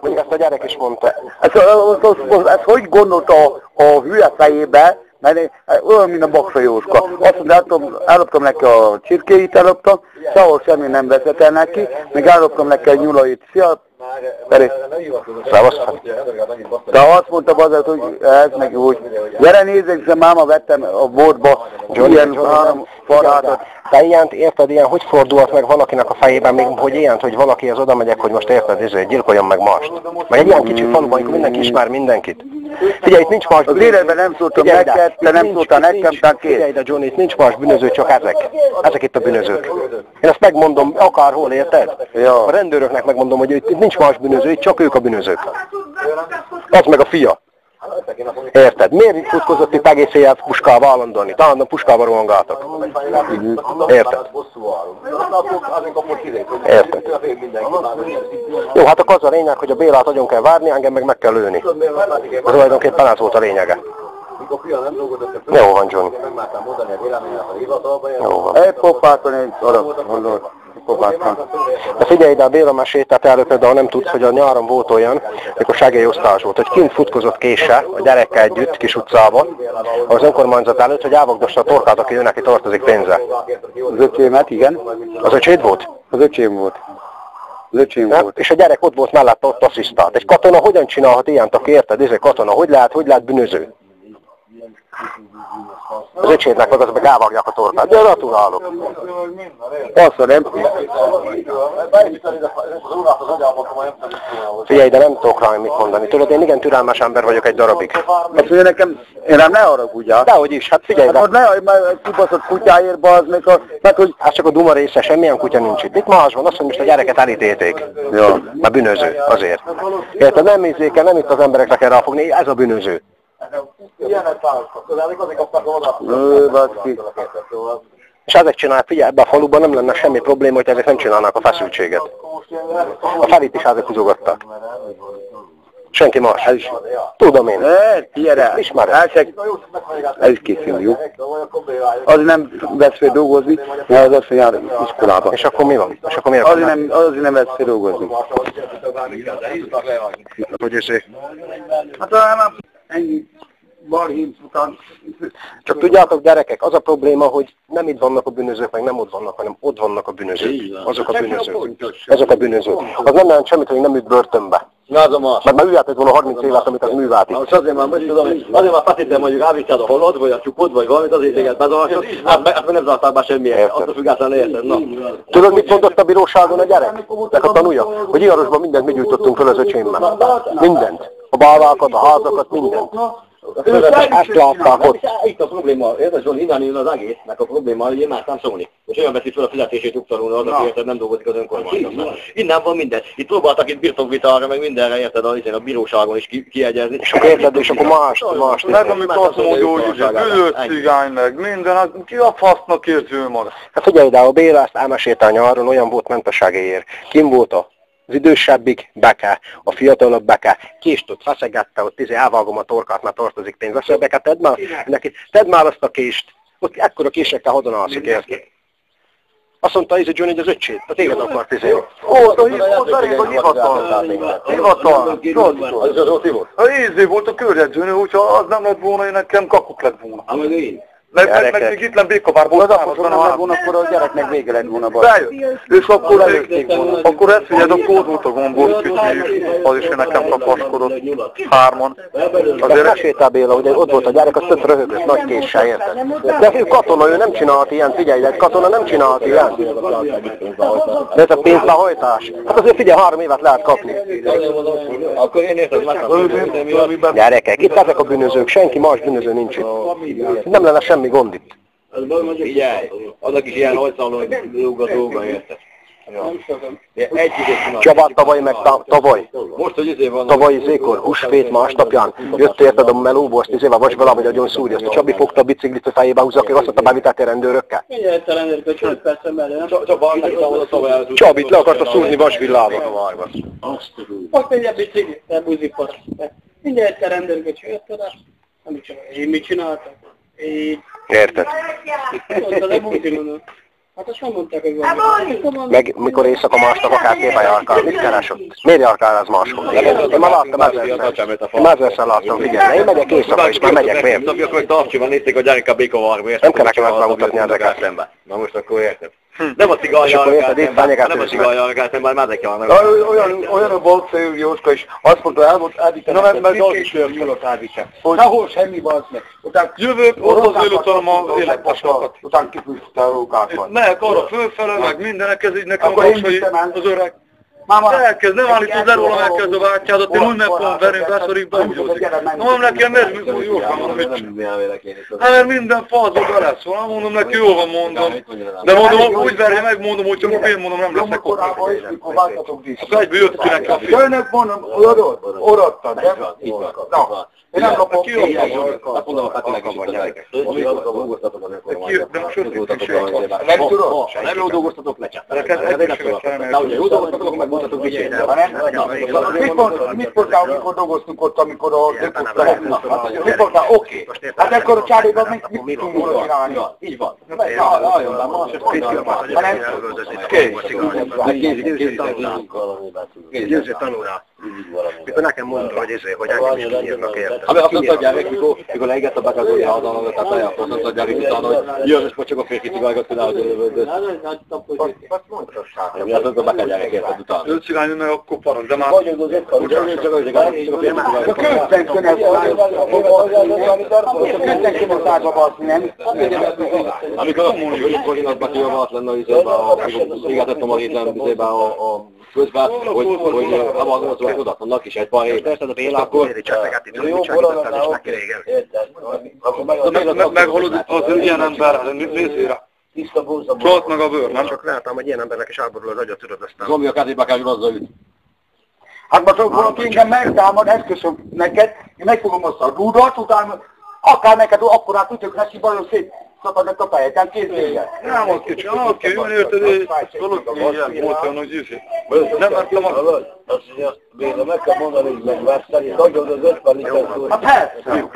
Még ezt a gyerek is mondta. Ezt hogy gondolta a hülye fejébe, mert olyan, mint a Baksa Jóska. Azt mondja, elloptam neki a csirkéit, elloptam, sehol semmi nem veszett el neki, még elloptam neki a nyulait. Szia, Feri! De azt mondta azért, hogy ez neki úgy, gyere nézzük, hogy máma vettem a boltba ilyen három farátot. De ilyent, érted, ilyen hogy fordulhat meg valakinek a fejében, még hogy ilyent, hogy valakihez oda megyek, hogy most érted, ezért gyilkoljam meg mást. Meg egy ilyen kicsi faluban, amikor mindenki ismer mindenkit. Figyelj, itt nincs más bűnöző. Az életben nem szóltam neked, te nem szóltál nekem, tehát két. Figyelj ide, Johnny, itt nincs más bűnöző, csak ezek. Ezek itt a bűnözők. Én ezt megmondom akárhol, érted? Ja. A rendőröknek megmondom, hogy itt nincs más bűnöző, itt csak ők a bűnözők. Az meg a fia. Érted? Miért futkozott itt egész éjjel puskával állandóan? Állandóan puskával rohangáltak. Érted? Érted? Jó, hát akkor az a lényeg, hogy a Bélát agyon kell várni, engem meg kell lőni. Ez tulajdonképpen ez volt a lényege. Jó van, Johnny. Jó van. Egy popáton egy arab, mondod. De figyelj ide, a Béla mesélte előtt, például nem tudsz, hogy a nyáron volt olyan, mikor segélyosztás volt, hogy kint futkozott késsel, a gyerekkel együtt, kis utcában, az önkormányzat előtt, hogy elvagdossa a torkát, aki neki tartozik pénze. Az öcsémet, igen. Az öcséd volt? Az öcsém volt. Az öcsém volt. És a gyerek ott volt mellett, ott asszisztált. Egy katona hogyan csinálhat ilyent, aki érted? Ez egy katona, hogy lehet bűnöző? Az öcsédnek meg az meg elvágják a torkát. De gratulálok. Persze, nem. Figyelj, de nem tudok rá mit mondani. Tudod, én igen türelmes ember vagyok egy darabig. Azt mondja nekem, én nem ne haragudjál. Dehogy is, hát figyelj, de... Hát ne, hogy kibaszott kutyáért bazd meg, mert hogy... Hát csak a duma része, semmilyen kutya nincs itt. Itt más van, azt, hogy most a gyereket elítélték. Ja. Mert bűnöző, azért. Érted, nem ízékel, nem itt az emberekre kell ráfogni, ez a bűnöző. És ezek csinálják, figyelj, ebben a faluban nem lenne semmi probléma, hogy ezek nem csinálnak a feszültséget. A Ferit is ezek húzogatták. Senki más. Tudom én. Gyere, ismerem. Ez is készül, jó? Az nem vesz fel dolgozni, mert az azt, hogy jár iskolába. És akkor mi van? És akkor azért nem vesz fel dolgozni. Hogy ezért? Hát nem ennyi balhím után. Csak tudjátok, gyerekek, az a probléma, hogy nem itt vannak a bűnözők, meg nem ott vannak, hanem ott vannak a bűnözők. Azok a bűnözők. Azok a bűnözők. Az nem jelent semmit, hogy nem üt börtönbe. Mert már ülhetett volna 30 évet, amit az művált. Azért már faszítem, mondjuk állítsád a holod, vagy a csukod, vagy valamit, azért téged bezavartad, hát nem zártál be semmilyen, attól függetlenül érted, na. Tudod, mit mondott a bíróságon a gyerek? Meg a tanúja? Hogy Iarosban mindent mi gyújtottunk föl az öcsémmel. Mindent. A bálvákat, a házakat, mindent. Ezt látták ott. Itt a probléma, érted, Zsoli, innen jön az egésznek a probléma, hogy én már nem szólni. És olyan veszik fel a fizetését uktalóna az, aki érted, nem dolgozik az önkormányzatban. Innen van minden. Itt próbáltak itt birtokvitára, meg mindenre, érted, a bíróságon is kiegyezni. És akkor érted, és akkor más. Meg amikor azt mondja, hogy bűnös cigány meg minden, hát ki a fasznak érzi ő maga? Hát figyelj ide, a Béla ezt elmesélte a nyáron, olyan volt mentességéért. Kim volt az idősebbik beke, a fiatalabb beke, kést ott feszegette, ott elvágom a torkát, mert tartozik pénz. Azt mondja, beke, tedd már azt a kést, ott ekkora késekkel hodon alszik, érted? Azt mondta, hogy Johnny, hogy az öccsét, a téged akart izélni. A hivatal. A ízé volt a körjegyzőnő, hogyha az nem lett volna, én nekem kakuk lett volna. Meg még itt nem Békabárból származtan a volna, akkor a gyereknek vége lett volna baj. És akkor ezt figyeld, a kód volt a gombos kicsi, az is nekem kapaskodott, 3-an. Azért mesélte Béla, hogy ott volt a gyerek, az több röhögött, nagy késsel, érted? De ő katona, ő nem csinálhat ilyen, figyelj, egy katona nem csinálhat ilyen. De ez a pénzlehajtás. Hát azért figyelj, 3 évet lehet kapni. Akkor én értem, gyerekek, itt ezek a bűnözők, senki más bűnöző nincs itt. Nem lenne semmi gond itt. Figyelj, azok is ilyen hajszaló, hogy lúg a dolga, érted? Csabát tavaly meg tavaly. Most, hogy izé van. Tavaly izékor, húsvét másnapján jött érted a melóból, azt izével vagy valami nagyon szúrja. Azt a Csabi fogta a biciklit a fejébe húzza, aki azt mondta, bevitette rendőrökkel. Mindjárt a rendőrök, 5 percen belül. Csabit le akarta szúrni vasvillába. Most mindjárt biciklit, nem búzik azt. Mindjárt a rendőrök, jötted el. Nem csinálom. Én mit csináltam? Érted? Mondta, de búzi mondom. Hát azt nem mondták, hogy van. Meg mikor éjszaka másnak akár képajarkal, mit keres ott? Miért jarkál az máshol? Én már láttam ezerszer láttam, figyelj, én megyek éjszaka is, már megyek, miért? Szabjak meg tartsiban nézték a gyerek a békavarba, nem kell nekem megmutatni ezeket. Na most akkor érted. Nem a cigaljargát szemben, már ezek járnak. Olyan volt Szőr Jóska is, azt mondta, elmondta, na mert az is fölött állítsa. Sehol semmi van meg. Jövök, ott az élőtalom a életpaskakat. Után kipüszte a rókákat. Megyek arra fölfele, meg mindenek, ez így nekem az öreg. Elkezd, nem állítod le róla, elkezd a bátyádat, én úgy meg fogom verni, beszorít, bemgyózik. Na mondom neki, miért jól van, hát mert minden fazba bele szól, mondom neki, jól van, mondom. De mondom, úgy verje meg, mondom, hogy csak én mondom, nem leszek ott. Akkor egyből jött ki neki a film. Jönnek, mondom, oradtad, nem? Na. Én nem kapom ki, azt mondom, a Petinek is itt a gyerekek. Dolgoztatok az önkormányzatban. Nem tudod? Ha nem jól dolgoztatok, lecsaptatok. De ugye jól dolgoztatok, meg mondhatok vigyél. Mit mondtál, amikor dolgoztunk ott, amikor a döpusztal? Mit mondtál? Oké. Hát akkor a Csáréban mit tudunk csinálni? Így van. Nagyon már Győző tanulra. Mikor nekem mondta, hogy engem is kinyírnak érte. Azt mondta a gyerek, mikor leégett a bekazolni a hatalmat, tehát ajánlott, azt mondta a gyerek utána, hogy jön, és csak a férfi cigálykat csinálod a lövöldöt. Azt mondta. Hát az a beka gyerek érted utána. Ő cigálni meg akkor parad, de már... Amikor azt mondjuk, hogy koordinatban kiavalat lenne a égetett a héten a közben, hogy havazolva odatlannak is egy pár héten, tehát a Béla akkor... Meghalod az ilyen ember, nézzére. Csalt meg a bőr, nem? Csak láttam, hogy ilyen embernek is elborul az agyat, tudod aztán. Zombi a kezébe kell azzal üt. Hát most valaki engem megtámad, ezt köszönöm neked, én megfogom azt a rúdat, utána akár neked akkorát ütök neki, bajos szép szakadt a fejeken, készséggel. Nem, az kicsi, jön érted, valaki ilyen volt olyan, hogy ízi. Nem mertem azt mondja, Béla, meg kell mondani, hogy megveszteni, hagyod az 50 liter szót. Hát persze.